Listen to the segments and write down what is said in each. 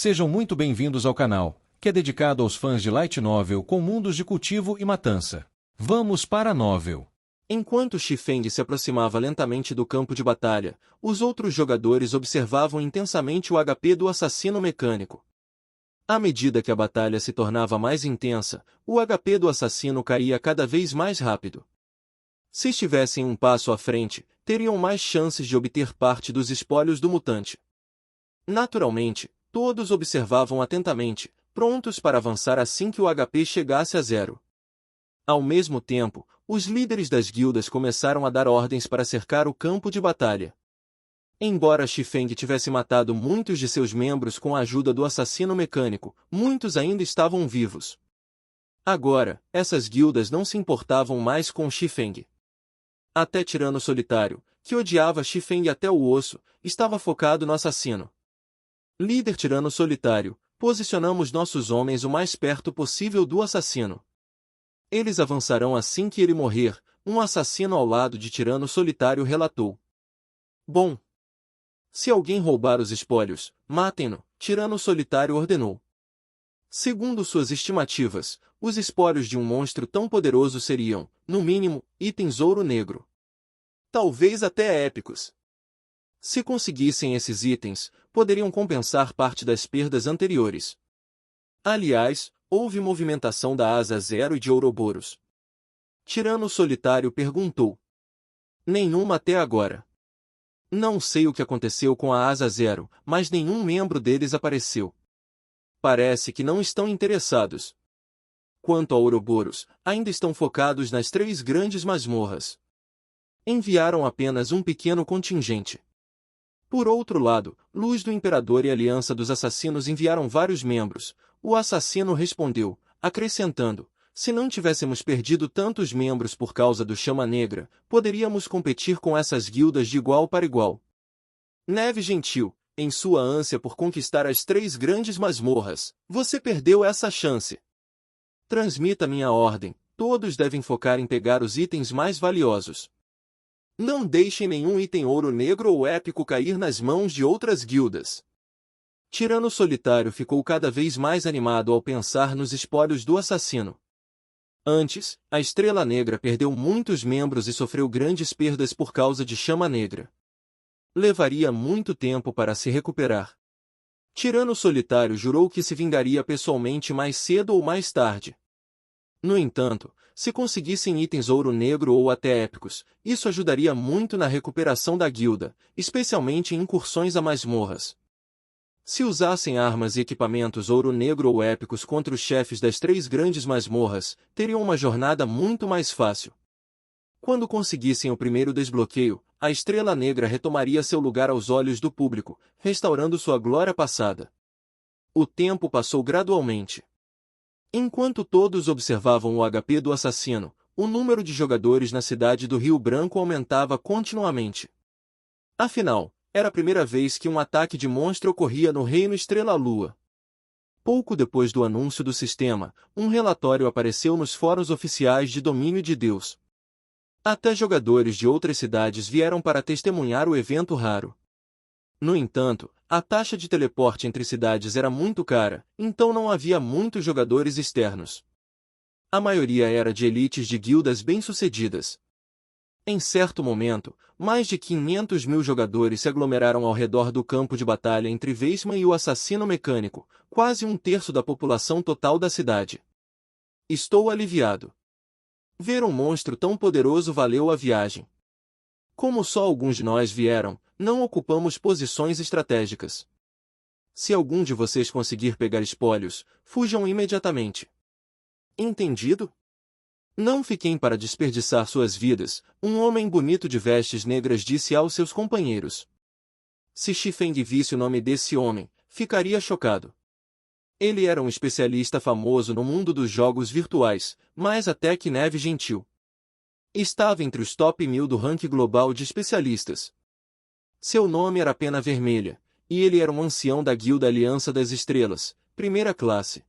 Sejam muito bem-vindos ao canal, que é dedicado aos fãs de Light Novel com mundos de cultivo e matança. Vamos para a novel. Enquanto Xifeng se aproximava lentamente do campo de batalha, os outros jogadores observavam intensamente o HP do assassino mecânico. À medida que a batalha se tornava mais intensa, o HP do assassino caía cada vez mais rápido. Se estivessem um passo à frente, teriam mais chances de obter parte dos espólios do mutante. Naturalmente, todos observavam atentamente, prontos para avançar assim que o HP chegasse a 0. Ao mesmo tempo, os líderes das guildas começaram a dar ordens para cercar o campo de batalha. Embora Xifeng tivesse matado muitos de seus membros com a ajuda do assassino mecânico, muitos ainda estavam vivos. Agora, essas guildas não se importavam mais com Xifeng. Até Tirano Solitário, que odiava Xifeng até o osso, estava focado no assassino. Líder Tirano Solitário, posicionamos nossos homens o mais perto possível do assassino. Eles avançarão assim que ele morrer, um assassino ao lado de Tirano Solitário relatou. Bom. Se alguém roubar os espólios, matem-no, Tirano Solitário ordenou. Segundo suas estimativas, os espólios de um monstro tão poderoso seriam, no mínimo, itens ouro negro. Talvez até épicos. Se conseguissem esses itens, poderiam compensar parte das perdas anteriores. Aliás, houve movimentação da Asa Zero e de Ouroboros. Tirano Solitário perguntou. Nenhuma até agora. Não sei o que aconteceu com a Asa Zero, mas nenhum membro deles apareceu. Parece que não estão interessados. Quanto a Ouroboros, ainda estão focados nas 3 grandes masmorras. Enviaram apenas um pequeno contingente. Por outro lado, Luz do Imperador e Aliança dos Assassinos enviaram vários membros. O assassino respondeu, acrescentando, se não tivéssemos perdido tantos membros por causa do Chama Negra, poderíamos competir com essas guildas de igual para igual. Neve Gentil, em sua ânsia por conquistar as 3 grandes masmorras, você perdeu essa chance. Transmita minha ordem, todos devem focar em pegar os itens mais valiosos. Não deixem nenhum item ouro negro ou épico cair nas mãos de outras guildas. Tirano Solitário ficou cada vez mais animado ao pensar nos espólios do assassino. Antes, a Estrela Negra perdeu muitos membros e sofreu grandes perdas por causa de Chama Negra. Levaria muito tempo para se recuperar. Tirano Solitário jurou que se vingaria pessoalmente mais cedo ou mais tarde. No entanto, se conseguissem itens ouro negro ou até épicos, isso ajudaria muito na recuperação da guilda, especialmente em incursões a masmorras. Se usassem armas e equipamentos ouro negro ou épicos contra os chefes das 3 grandes masmorras, teriam uma jornada muito mais fácil. Quando conseguissem o primeiro desbloqueio, a Estrela Negra retomaria seu lugar aos olhos do público, restaurando sua glória passada. O tempo passou gradualmente. Enquanto todos observavam o HP do assassino, o número de jogadores na cidade do Rio Branco aumentava continuamente. Afinal, era a primeira vez que um ataque de monstro ocorria no Reino Estrela-Lua. Pouco depois do anúncio do sistema, um relatório apareceu nos fóruns oficiais de Domínio de Deus. Até jogadores de outras cidades vieram para testemunhar o evento raro. No entanto, a taxa de teleporte entre cidades era muito cara, então não havia muitos jogadores externos. A maioria era de elites de guildas bem-sucedidas. Em certo momento, mais de 500 mil jogadores se aglomeraram ao redor do campo de batalha entre Veisman e o assassino mecânico, quase 1/3 da população total da cidade. Estou aliviado. Ver um monstro tão poderoso valeu a viagem. Como só alguns de nós vieram, não ocupamos posições estratégicas. Se algum de vocês conseguir pegar espólios, fujam imediatamente. Entendido? Não fiquem para desperdiçar suas vidas, um homem bonito de vestes negras disse aos seus companheiros. Se Xifeng visse o nome desse homem, ficaria chocado. Ele era um especialista famoso no mundo dos jogos virtuais, mais até que Neve Gentil. Estava entre os top 1000 do ranking global de especialistas. Seu nome era Pena Vermelha, e ele era um ancião da Guilda Aliança das Estrelas, primeira classe.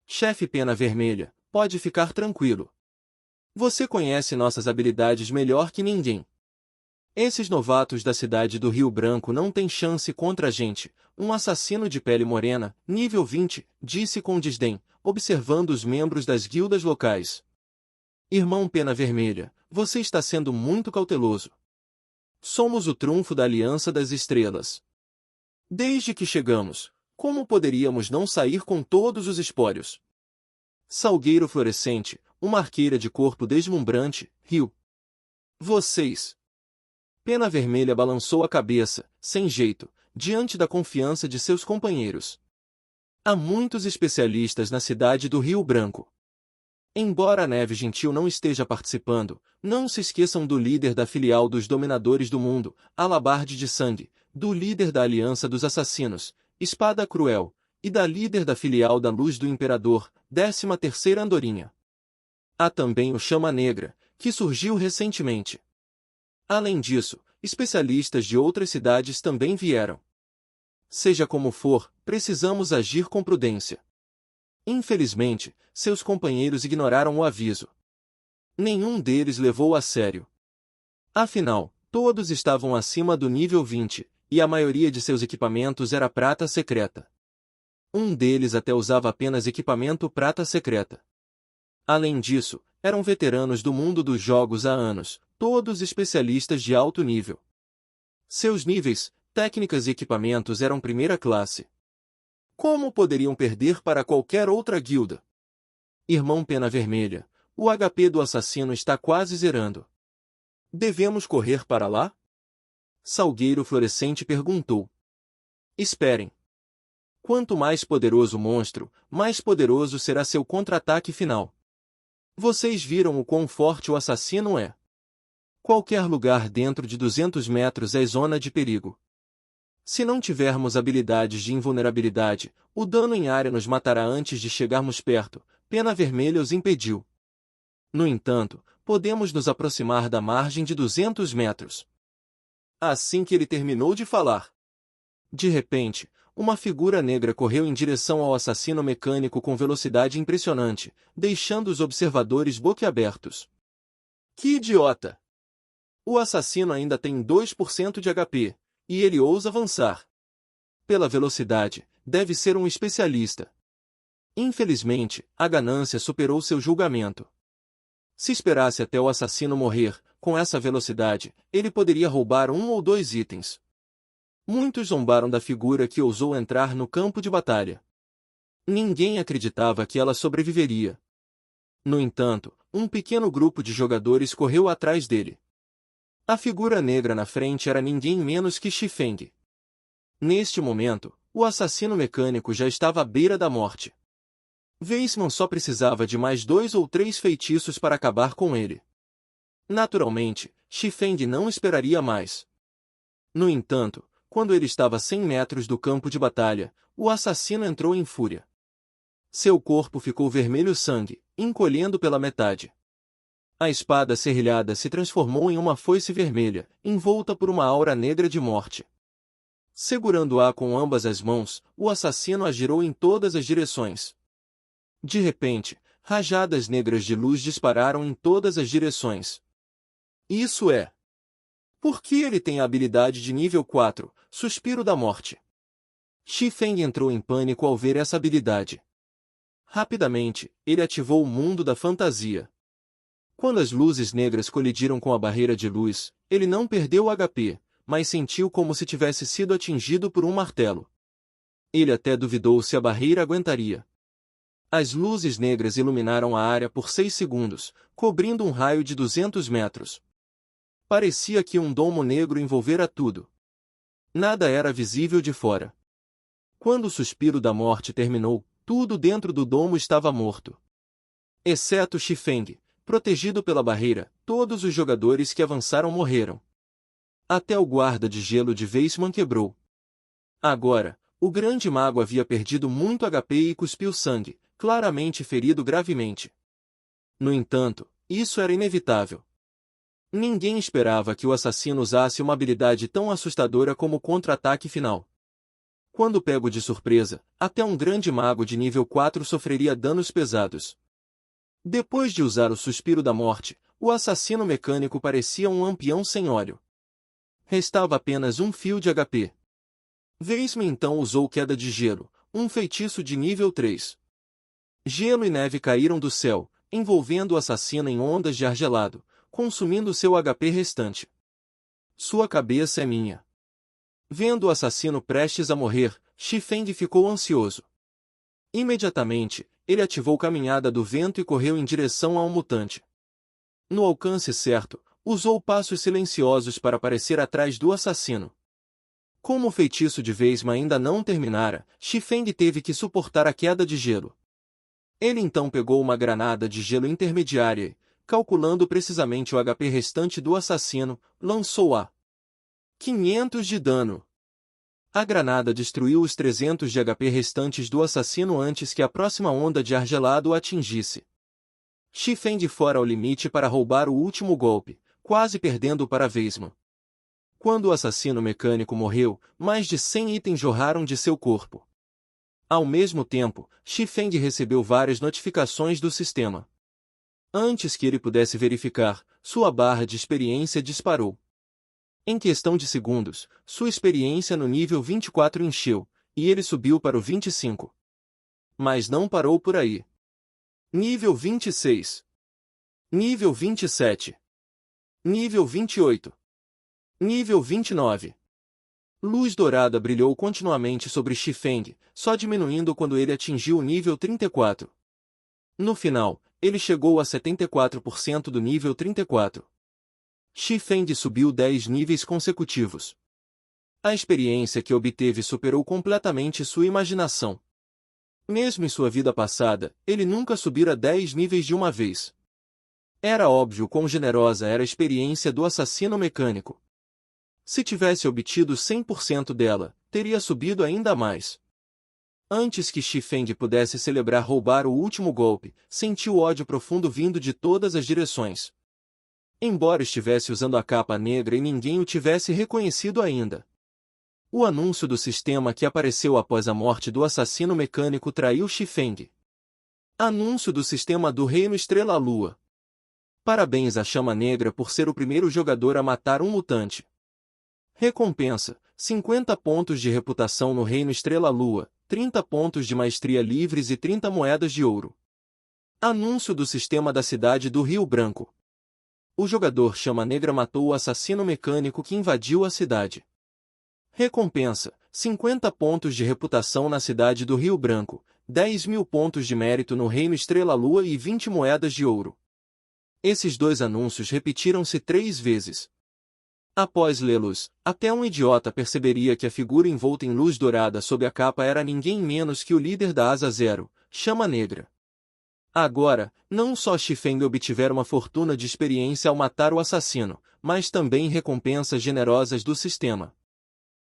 Chefe Pena Vermelha, pode ficar tranquilo. Você conhece nossas habilidades melhor que ninguém. Esses novatos da cidade do Rio Branco não têm chance contra a gente. Um assassino de pele morena, nível 20, disse com desdém, observando os membros das guildas locais. Irmão Pena Vermelha, você está sendo muito cauteloso. Somos o trunfo da Aliança das Estrelas. Desde que chegamos, como poderíamos não sair com todos os espólios? Salgueiro Florescente, uma arqueira de corpo deslumbrante, riu. Vocês. Pena Vermelha balançou a cabeça, sem jeito, diante da confiança de seus companheiros. Há muitos especialistas na cidade do Rio Branco. Embora a Neve Gentil não esteja participando, não se esqueçam do líder da filial dos Dominadores do Mundo, Alabarde de Sangue, do líder da Aliança dos Assassinos, Espada Cruel, e da líder da filial da Luz do Imperador, 13ª Andorinha. Há também o Chama Negra, que surgiu recentemente. Além disso, especialistas de outras cidades também vieram. Seja como for, precisamos agir com prudência. Infelizmente, seus companheiros ignoraram o aviso. Nenhum deles levou a sério. Afinal, todos estavam acima do nível 20, e a maioria de seus equipamentos era prata secreta. Um deles até usava apenas equipamento prata secreta. Além disso, eram veteranos do mundo dos jogos há anos, todos especialistas de alto nível. Seus níveis, técnicas e equipamentos eram primeira classe. Como poderiam perder para qualquer outra guilda? Irmão Pena Vermelha, o HP do assassino está quase zerando. Devemos correr para lá? Salgueiro Florescente perguntou. Esperem. Quanto mais poderoso o monstro, mais poderoso será seu contra-ataque final. Vocês viram o quão forte o assassino é. Qualquer lugar dentro de 200 metros é zona de perigo. Se não tivermos habilidades de invulnerabilidade, o dano em área nos matará antes de chegarmos perto. Pena Vermelha os impediu. No entanto, podemos nos aproximar da margem de 200 metros. Assim que ele terminou de falar, de repente, uma figura negra correu em direção ao assassino mecânico com velocidade impressionante, deixando os observadores boquiabertos. Que idiota! O assassino ainda tem 2% de HP, e ele ousa avançar. Pela velocidade, deve ser um especialista. Infelizmente, a ganância superou seu julgamento. Se esperasse até o assassino morrer, com essa velocidade, ele poderia roubar 1 ou 2 itens. Muitos zombaram da figura que ousou entrar no campo de batalha. Ninguém acreditava que ela sobreviveria. No entanto, um pequeno grupo de jogadores correu atrás dele. A figura negra na frente era ninguém menos que Xifeng. Neste momento, o assassino mecânico já estava à beira da morte. Weissman só precisava de mais 2 ou 3 feitiços para acabar com ele. Naturalmente, Xifeng não esperaria mais. No entanto, quando ele estava a 100 metros do campo de batalha, o assassino entrou em fúria. Seu corpo ficou vermelho sangue, encolhendo pela metade. A espada serrilhada se transformou em uma foice vermelha, envolta por uma aura negra de morte. Segurando-a com ambas as mãos, o assassino a girou em todas as direções. De repente, rajadas negras de luz dispararam em todas as direções. Isso é... Por que ele tem a habilidade de nível 4, Suspiro da Morte? Xifeng entrou em pânico ao ver essa habilidade. Rapidamente, ele ativou o mundo da fantasia. Quando as luzes negras colidiram com a barreira de luz, ele não perdeu o HP, mas sentiu como se tivesse sido atingido por um martelo. Ele até duvidou se a barreira aguentaria. As luzes negras iluminaram a área por 6 segundos, cobrindo um raio de 200 metros. Parecia que um domo negro envolvera tudo. Nada era visível de fora. Quando o suspiro da morte terminou, tudo dentro do domo estava morto. Exceto Xifeng. Protegido pela barreira, todos os jogadores que avançaram morreram. Até o guarda de gelo de Weissman quebrou. Agora, o grande mago havia perdido muito HP e cuspiu sangue, claramente ferido gravemente. No entanto, isso era inevitável. Ninguém esperava que o assassino usasse uma habilidade tão assustadora como o contra-ataque final. Quando pego de surpresa, até um grande mago de nível 4 sofreria danos pesados. Depois de usar o Suspiro da Morte, o assassino mecânico parecia um lampião sem óleo. Restava apenas um fio de HP. Weisman então usou Queda de Gelo, um feitiço de nível 3. Gelo e neve caíram do céu, envolvendo o assassino em ondas de ar gelado, consumindo seu HP restante. Sua cabeça é minha. Vendo o assassino prestes a morrer, Xifeng ficou ansioso. Imediatamente, ele ativou Caminhada do Vento e correu em direção ao mutante. No alcance certo, usou passos silenciosos para aparecer atrás do assassino. Como o feitiço de Weisman ainda não terminara, Xifeng teve que suportar a queda de gelo. Ele então pegou uma granada de gelo intermediária e, calculando precisamente o HP restante do assassino, lançou-a. 500 de dano. A granada destruiu os 300 de HP restantes do assassino antes que a próxima onda de ar gelado o atingisse. Xifeng fora ao limite para roubar o último golpe, quase perdendo para Weisman. Quando o assassino mecânico morreu, mais de 100 itens jorraram de seu corpo. Ao mesmo tempo, Xifeng recebeu várias notificações do sistema. Antes que ele pudesse verificar, sua barra de experiência disparou. Em questão de segundos, sua experiência no nível 24 encheu, e ele subiu para o 25. Mas não parou por aí. Nível 26. Nível 27. Nível 28. Nível 29. Luz dourada brilhou continuamente sobre Xifeng, só diminuindo quando ele atingiu o nível 34. No final, ele chegou a 74% do nível 34. Xifeng subiu 10 níveis consecutivos. A experiência que obteve superou completamente sua imaginação. Mesmo em sua vida passada, ele nunca subira 10 níveis de uma vez. Era óbvio quão generosa era a experiência do assassino mecânico. Se tivesse obtido 100% dela, teria subido ainda mais. Antes que Xifeng pudesse celebrar roubar o último golpe, sentiu ódio profundo vindo de todas as direções. Embora estivesse usando a capa negra e ninguém o tivesse reconhecido ainda. O anúncio do sistema que apareceu após a morte do assassino mecânico traiu Xifeng. Anúncio do sistema do Reino Estrela-Lua. Parabéns à Chama Negra por ser o primeiro jogador a matar um mutante. Recompensa: 50 pontos de reputação no Reino Estrela-Lua, 30 pontos de maestria livres e 30 moedas de ouro. Anúncio do sistema da cidade do Rio Branco. O jogador Chama Negra matou o assassino mecânico que invadiu a cidade. Recompensa: 50 pontos de reputação na cidade do Rio Branco, 10.000 pontos de mérito no Reino Estrela-Lua e 20 moedas de ouro. Esses dois anúncios repetiram-se 3 vezes. Após lê-los, até um idiota perceberia que a figura envolta em luz dourada sob a capa era ninguém menos que o líder da Asa Zero, Chama Negra. Agora, não só Xifeng obtivera uma fortuna de experiência ao matar o assassino, mas também recompensas generosas do sistema.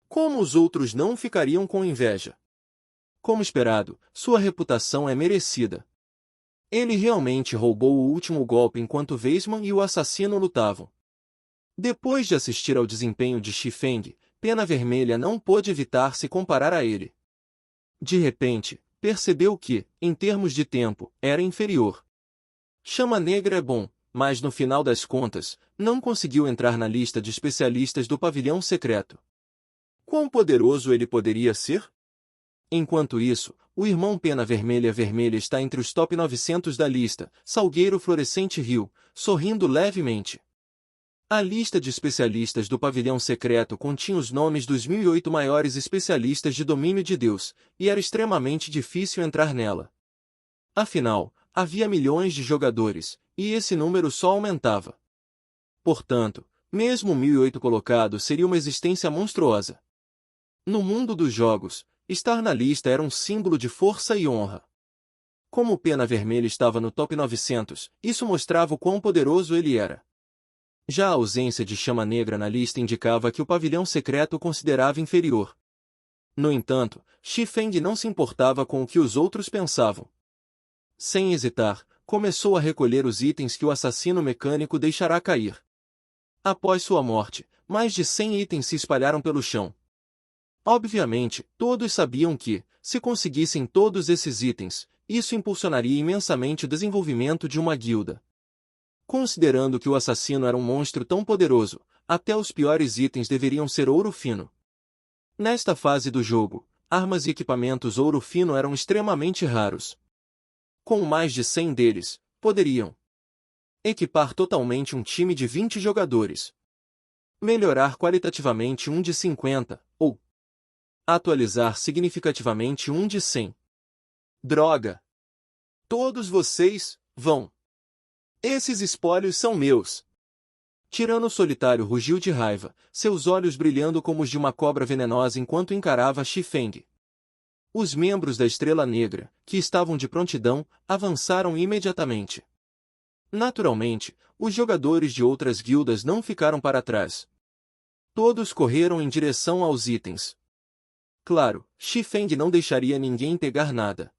Como os outros não ficariam com inveja? Como esperado, sua reputação é merecida. Ele realmente roubou o último golpe enquanto Weisman e o assassino lutavam. Depois de assistir ao desempenho de Xifeng, Pena Vermelha não pôde evitar se comparar a ele. De repente, percebeu que, em termos de tempo, era inferior. Chama Negra é bom, mas no final das contas, não conseguiu entrar na lista de especialistas do Pavilhão Secreto. Quão poderoso ele poderia ser? Enquanto isso, o irmão Pena Vermelha Vermelha está entre os top 900 da lista, Salgueiro Florescente Rio, sorrindo levemente. A lista de especialistas do Pavilhão Secreto continha os nomes dos 1.008 maiores especialistas de domínio de Deus, e era extremamente difícil entrar nela. Afinal, havia milhões de jogadores, e esse número só aumentava. Portanto, mesmo o 1.008 colocado seria uma existência monstruosa. No mundo dos jogos, estar na lista era um símbolo de força e honra. Como o Pena Vermelha estava no top 900, isso mostrava o quão poderoso ele era. Já a ausência de Chama Negra na lista indicava que o Pavilhão Secreto o considerava inferior. No entanto, Xifeng não se importava com o que os outros pensavam. Sem hesitar, começou a recolher os itens que o assassino mecânico deixará cair. Após sua morte, mais de 100 itens se espalharam pelo chão. Obviamente, todos sabiam que, se conseguissem todos esses itens, isso impulsionaria imensamente o desenvolvimento de uma guilda. Considerando que o assassino era um monstro tão poderoso, até os piores itens deveriam ser ouro fino. Nesta fase do jogo, armas e equipamentos ouro fino eram extremamente raros. Com mais de 100 deles, poderiam equipar totalmente um time de 20 jogadores, melhorar qualitativamente um de 50, ou atualizar significativamente um de 100. Droga! Todos vocês, vão! Esses espólios são meus! Tirano Solitário rugiu de raiva, seus olhos brilhando como os de uma cobra venenosa enquanto encarava Xifeng. Os membros da Estrela Negra, que estavam de prontidão, avançaram imediatamente. Naturalmente, os jogadores de outras guildas não ficaram para trás. Todos correram em direção aos itens. Claro, Xifeng não deixaria ninguém pegar nada.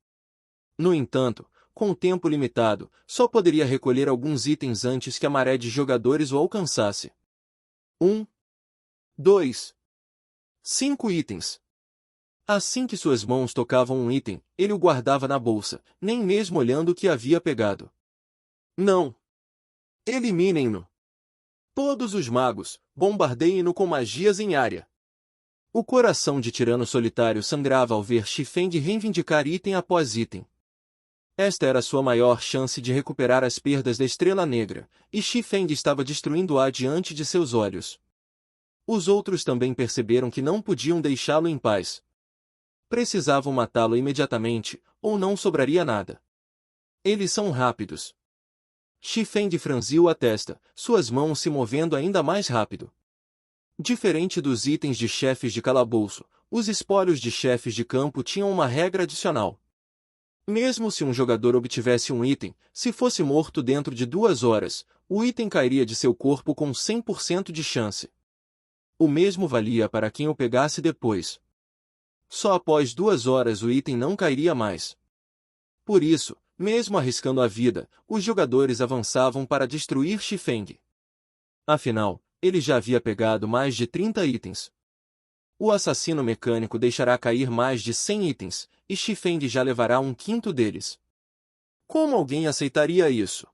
No entanto, com o tempo limitado, só poderia recolher alguns itens antes que a maré de jogadores o alcançasse. 1, 2, 5 itens. Assim que suas mãos tocavam um item, ele o guardava na bolsa, nem mesmo olhando o que havia pegado. Não! Eliminem-no! Todos os magos, bombardeiem-no com magias em área. O coração de Tirano Solitário sangrava ao ver Xifeng reivindicar item após item. Esta era sua maior chance de recuperar as perdas da Estrela Negra, e Xifeng estava destruindo-a diante de seus olhos. Os outros também perceberam que não podiam deixá-lo em paz. Precisavam matá-lo imediatamente, ou não sobraria nada. Eles são rápidos. Xifeng franziu a testa, suas mãos se movendo ainda mais rápido. Diferente dos itens de chefes de calabouço, os espólios de chefes de campo tinham uma regra adicional. Mesmo se um jogador obtivesse um item, se fosse morto dentro de 2 horas, o item cairia de seu corpo com 100% de chance. O mesmo valia para quem o pegasse depois. Só após 2 horas o item não cairia mais. Por isso, mesmo arriscando a vida, os jogadores avançavam para destruir Xifeng. Afinal, ele já havia pegado mais de 30 itens. O assassino mecânico deixará cair mais de 100 itens, e Xifeng já levará 1/5 deles. Como alguém aceitaria isso?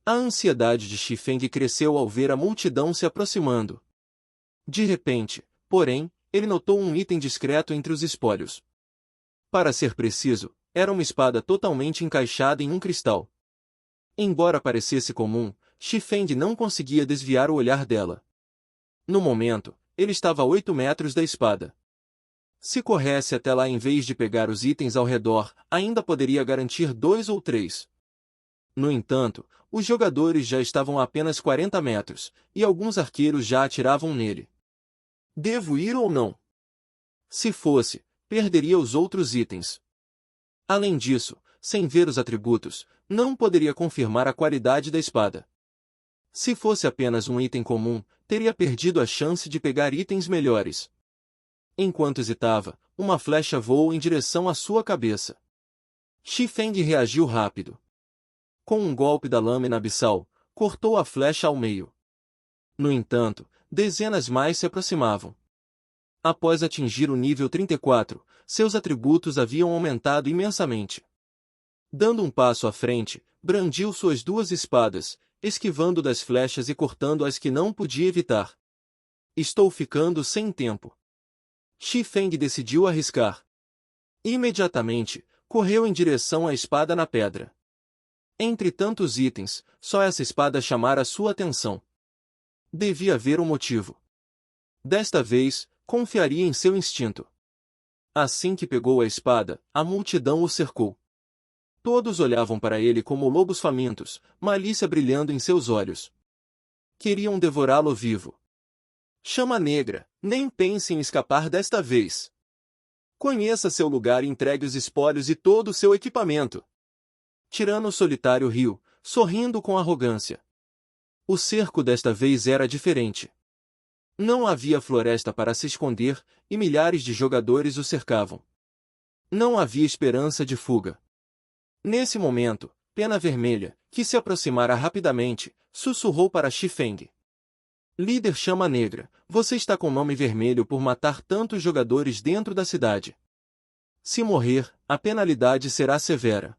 A ansiedade de Xifeng cresceu ao ver a multidão se aproximando. De repente, porém, ele notou um item discreto entre os espólios. Para ser preciso, era uma espada totalmente encaixada em um cristal. Embora parecesse comum, Xifeng não conseguia desviar o olhar dela. No momento, ele estava a 8 metros da espada. Se corresse até lá em vez de pegar os itens ao redor, ainda poderia garantir 2 ou 3. No entanto, os jogadores já estavam a apenas 40 metros, e alguns arqueiros já atiravam nele. Devo ir ou não? Se fosse, perderia os outros itens. Além disso, sem ver os atributos, não poderia confirmar a qualidade da espada. Se fosse apenas um item comum, teria perdido a chance de pegar itens melhores. Enquanto hesitava, uma flecha voou em direção à sua cabeça. Xifeng reagiu rápido. Com um golpe da lâmina abissal, cortou a flecha ao meio. No entanto, dezenas mais se aproximavam. Após atingir o nível 34, seus atributos haviam aumentado imensamente. Dando um passo à frente, brandiu suas 2 espadas, esquivando das flechas e cortando as que não podia evitar. Estou ficando sem tempo. Xifeng decidiu arriscar. Imediatamente, correu em direção à espada na pedra. Entre tantos itens, só essa espada chamara sua atenção. Devia haver um motivo. Desta vez, confiaria em seu instinto. Assim que pegou a espada, a multidão o cercou. Todos olhavam para ele como lobos famintos, malícia brilhando em seus olhos. Queriam devorá-lo vivo. Chama Negra, nem pense em escapar desta vez. Conheça seu lugar e entregue os espólios e todo o seu equipamento. Tirano Solitário riu, sorrindo com arrogância. O cerco desta vez era diferente. Não havia floresta para se esconder, e milhares de jogadores o cercavam. Não havia esperança de fuga. Nesse momento, Pena Vermelha, que se aproximara rapidamente, sussurrou para Xifeng. Líder Chama Negra, você está com nome vermelho por matar tantos jogadores dentro da cidade. Se morrer, a penalidade será severa.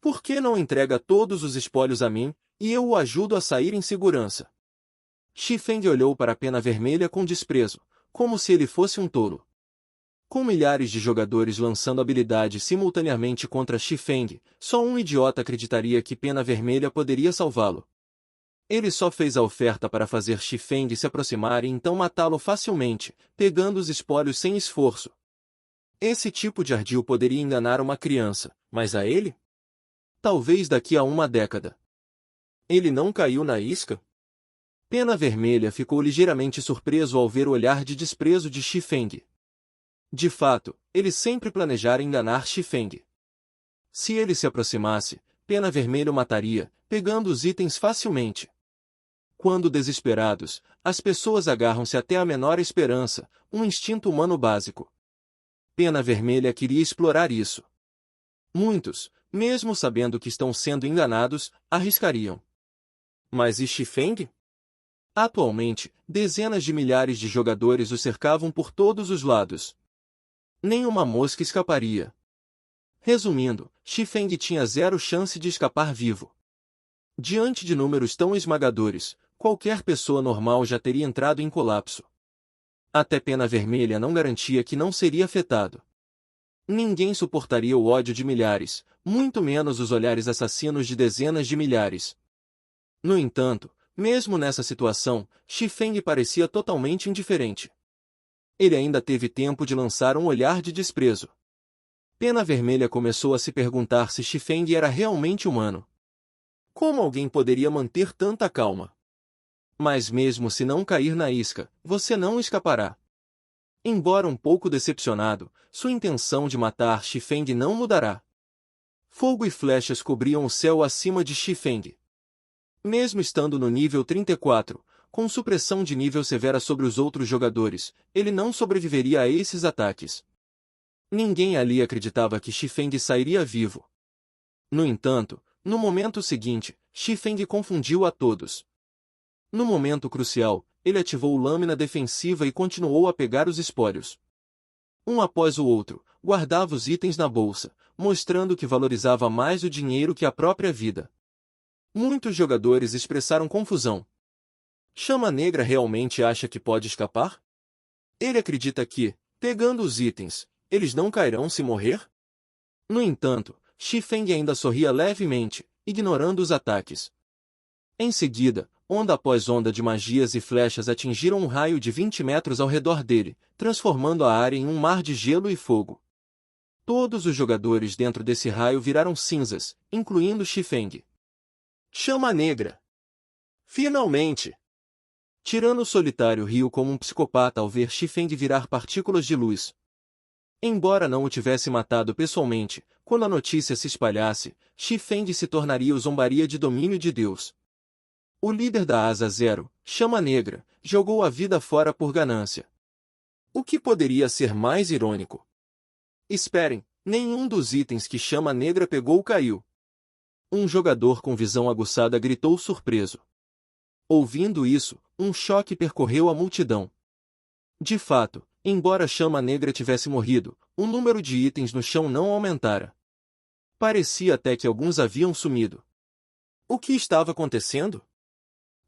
Por que não entrega todos os espólios a mim, e eu o ajudo a sair em segurança? Xifeng olhou para a Pena Vermelha com desprezo, como se ele fosse um tolo. Com milhares de jogadores lançando habilidades simultaneamente contra Xifeng, só um idiota acreditaria que Pena Vermelha poderia salvá-lo. Ele só fez a oferta para fazer Xifeng se aproximar e então matá-lo facilmente, pegando os espólios sem esforço. Esse tipo de ardil poderia enganar uma criança, mas a ele? Talvez daqui a uma década. Ele não caiu na isca? Pena Vermelha ficou ligeiramente surpreso ao ver o olhar de desprezo de Xifeng. De fato, ele sempre planejara enganar Xifeng. Se ele se aproximasse, Pena Vermelha o mataria, pegando os itens facilmente. Quando desesperados, as pessoas agarram-se até a menor esperança, um instinto humano básico. Pena Vermelha queria explorar isso. Muitos, mesmo sabendo que estão sendo enganados, arriscariam. Mas e Xifeng? Atualmente, dezenas de milhares de jogadores o cercavam por todos os lados. Nenhuma mosca escaparia. Resumindo, Xifeng tinha zero chance de escapar vivo. Diante de números tão esmagadores, qualquer pessoa normal já teria entrado em colapso. Até Pena Vermelha não garantia que não seria afetado. Ninguém suportaria o ódio de milhares, muito menos os olhares assassinos de dezenas de milhares. No entanto, mesmo nessa situação, Xifeng parecia totalmente indiferente. Ele ainda teve tempo de lançar um olhar de desprezo. Pena Vermelha começou a se perguntar se Xifeng era realmente humano. Como alguém poderia manter tanta calma? Mas mesmo se não cair na isca, você não escapará. Embora um pouco decepcionado, sua intenção de matar Xifeng não mudará. Fogo e flechas cobriam o céu acima de Xifeng. Mesmo estando no nível 34, com supressão de nível severa sobre os outros jogadores, ele não sobreviveria a esses ataques. Ninguém ali acreditava que Xifeng sairia vivo. No entanto, no momento seguinte, Xifeng confundiu a todos. No momento crucial, ele ativou lâmina defensiva e continuou a pegar os espólios. Um após o outro, guardava os itens na bolsa, mostrando que valorizava mais o dinheiro que a própria vida. Muitos jogadores expressaram confusão. Chama Negra realmente acha que pode escapar? Ele acredita que, pegando os itens, eles não cairão se morrer? No entanto, Xifeng ainda sorria levemente, ignorando os ataques. Em seguida, onda após onda de magias e flechas atingiram um raio de 20 metros ao redor dele, transformando a área em um mar de gelo e fogo. Todos os jogadores dentro desse raio viraram cinzas, incluindo Xifeng. Chama Negra! Finalmente! Tirano Solitário riu como um psicopata ao ver Xifeng virar partículas de luz. Embora não o tivesse matado pessoalmente, quando a notícia se espalhasse, Xifeng se tornaria o zombaria de domínio de Deus. O líder da Asa Zero, Chama Negra, jogou a vida fora por ganância. O que poderia ser mais irônico? Esperem, nenhum dos itens que Chama Negra pegou caiu. Um jogador com visão aguçada gritou surpreso. Ouvindo isso, um choque percorreu a multidão. De fato, embora Chama Negra tivesse morrido, o número de itens no chão não aumentara. Parecia até que alguns haviam sumido. O que estava acontecendo?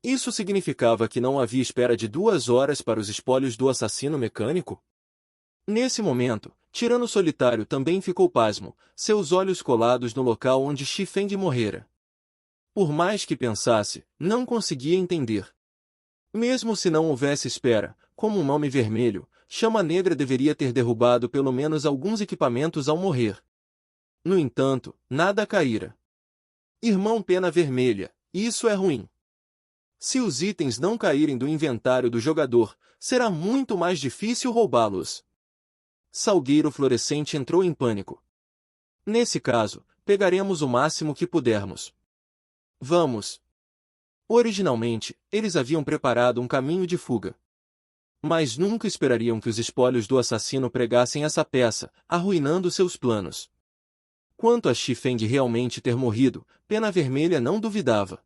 Isso significava que não havia espera de 2 horas para os espólios do assassino mecânico? Nesse momento, Tirano Solitário também ficou pasmo, seus olhos colados no local onde Xifeng morrera. Por mais que pensasse, não conseguia entender. Mesmo se não houvesse espera, como um nome vermelho, Chama Negra deveria ter derrubado pelo menos alguns equipamentos ao morrer. No entanto, nada caíra. Irmão Pena Vermelha, isso é ruim. Se os itens não caírem do inventário do jogador, será muito mais difícil roubá-los. Salgueiro Florescente entrou em pânico. Nesse caso, pegaremos o máximo que pudermos. Vamos! Originalmente, eles haviam preparado um caminho de fuga. Mas nunca esperariam que os espólios do assassino pregassem essa peça, arruinando seus planos. Quanto a Xifeng realmente ter morrido, Pena Vermelha não duvidava.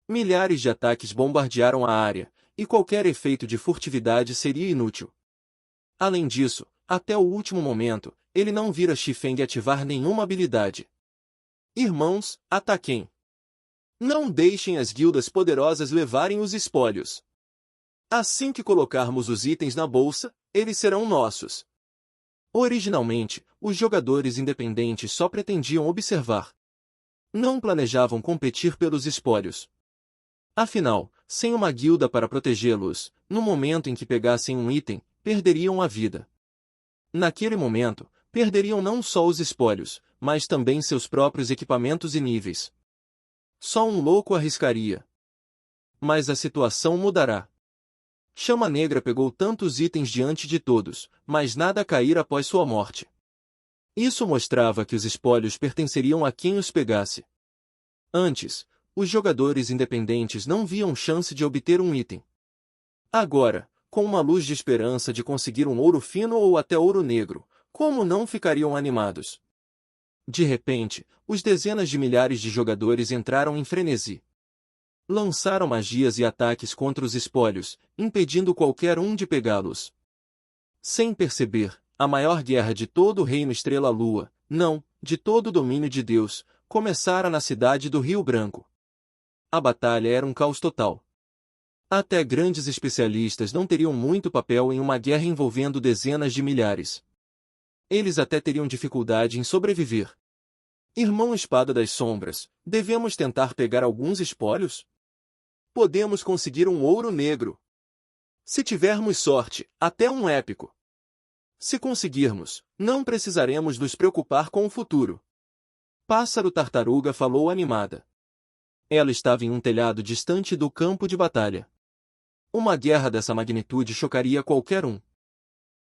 Milhares de ataques bombardearam a área, e qualquer efeito de furtividade seria inútil. Além disso, até o último momento, ele não vira Xifeng ativar nenhuma habilidade. Irmãos, ataquem! Não deixem as guildas poderosas levarem os espólios. Assim que colocarmos os itens na bolsa, eles serão nossos. Originalmente, os jogadores independentes só pretendiam observar. Não planejavam competir pelos espólios. Afinal, sem uma guilda para protegê-los, no momento em que pegassem um item, perderiam a vida. Naquele momento, perderiam não só os espólios, mas também seus próprios equipamentos e níveis. Só um louco arriscaria. Mas a situação mudará. Chama Negra pegou tantos itens diante de todos, mas nada cair após sua morte. Isso mostrava que os espólios pertenceriam a quem os pegasse. Antes, os jogadores independentes não viam chance de obter um item. Agora, com uma luz de esperança de conseguir um ouro fino ou até ouro negro, como não ficariam animados? De repente, os dezenas de milhares de jogadores entraram em frenesi. Lançaram magias e ataques contra os espólios, impedindo qualquer um de pegá-los. Sem perceber, a maior guerra de todo o Reino Estrela-Lua, não, de todo o domínio de Deus, começara na cidade do Rio Branco. A batalha era um caos total. Até grandes especialistas não teriam muito papel em uma guerra envolvendo dezenas de milhares. Eles até teriam dificuldade em sobreviver. Irmão Espada das Sombras, devemos tentar pegar alguns espólios? Podemos conseguir um ouro negro. Se tivermos sorte, até um épico. Se conseguirmos, não precisaremos nos preocupar com o futuro. Pássaro Tartaruga falou animada. Ela estava em um telhado distante do campo de batalha. Uma guerra dessa magnitude chocaria qualquer um.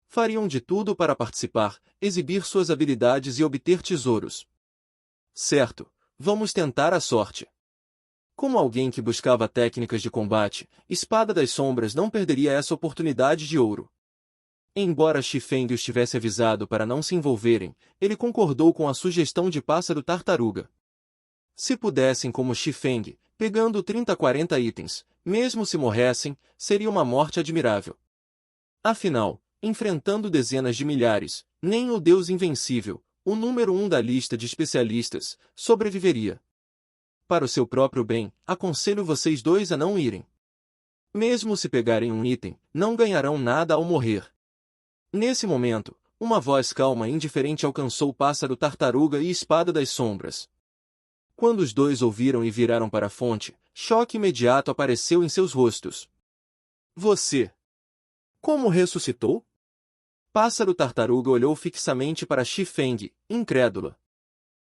Fariam de tudo para participar, exibir suas habilidades e obter tesouros. Certo, vamos tentar a sorte. Como alguém que buscava técnicas de combate, Espada das Sombras não perderia essa oportunidade de ouro. Embora Xifeng os tivesse avisado para não se envolverem, ele concordou com a sugestão de Pássaro Tartaruga. Se pudessem como Xifeng, pegando 30-40 itens, mesmo se morressem, seria uma morte admirável. Afinal, enfrentando dezenas de milhares, nem o Deus Invencível, o número 1 da lista de especialistas, sobreviveria. Para o seu próprio bem, aconselho vocês dois a não irem. Mesmo se pegarem um item, não ganharão nada ao morrer. Nesse momento, uma voz calma e indiferente alcançou Pássaro Tartaruga e Espada das Sombras. Quando os dois ouviram e viraram para a fonte, choque imediato apareceu em seus rostos. Você! Como ressuscitou? Pássaro Tartaruga olhou fixamente para Xifeng, incrédula.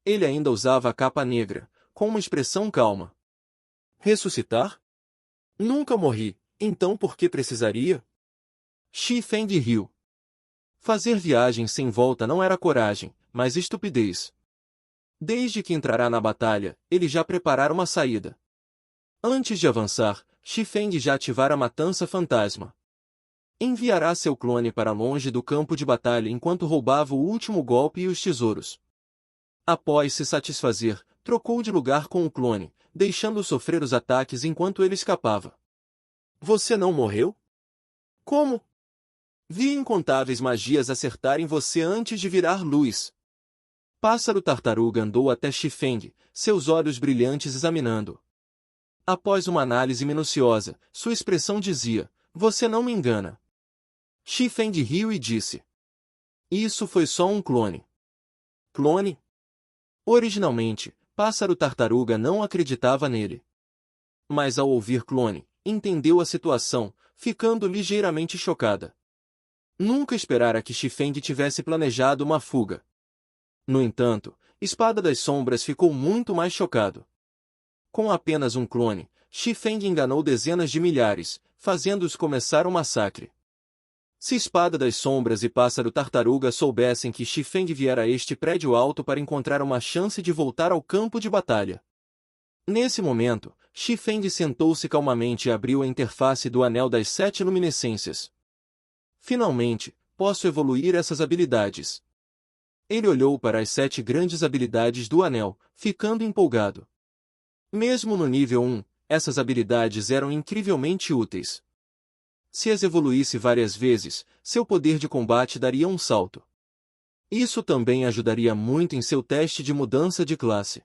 Ele ainda usava a capa negra, com uma expressão calma. Ressuscitar? Nunca morri, então por que precisaria? Xifeng riu. Fazer viagem sem volta não era coragem, mas estupidez. Desde que entrará na batalha, ele já preparara uma saída. Antes de avançar, Xifeng já ativara a matança fantasma. Enviará seu clone para longe do campo de batalha enquanto roubava o último golpe e os tesouros. Após se satisfazer, trocou de lugar com o clone, deixando-o sofrer os ataques enquanto ele escapava. Você não morreu? Como? Vi incontáveis magias acertarem você antes de virar luz. Pássaro Tartaruga andou até Xifeng, seus olhos brilhantes examinando. Após uma análise minuciosa, sua expressão dizia, você não me engana. Xifeng riu e disse. Isso foi só um clone. Clone? Originalmente, Pássaro Tartaruga não acreditava nele. Mas ao ouvir clone, entendeu a situação, ficando ligeiramente chocada. Nunca esperara que Xifeng tivesse planejado uma fuga. No entanto, Espada das Sombras ficou muito mais chocado. Com apenas um clone, Xifeng enganou dezenas de milhares, fazendo-os começar um massacre. Se Espada das Sombras e Pássaro Tartaruga soubessem que Xifeng viera a este prédio alto para encontrar uma chance de voltar ao campo de batalha. Nesse momento, Xifeng sentou-se calmamente e abriu a interface do Anel das 7 Luminescências. Finalmente, posso evoluir essas habilidades. Ele olhou para as 7 grandes habilidades do Anel, ficando empolgado. Mesmo no nível 1, essas habilidades eram incrivelmente úteis. Se as evoluísse várias vezes, seu poder de combate daria um salto. Isso também ajudaria muito em seu teste de mudança de classe.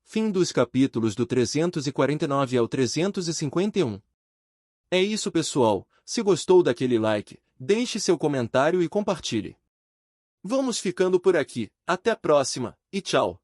Fim dos capítulos do 349 ao 351. É isso, pessoal. Se gostou daquele like, deixe seu comentário e compartilhe. Vamos ficando por aqui. Até a próxima, e tchau!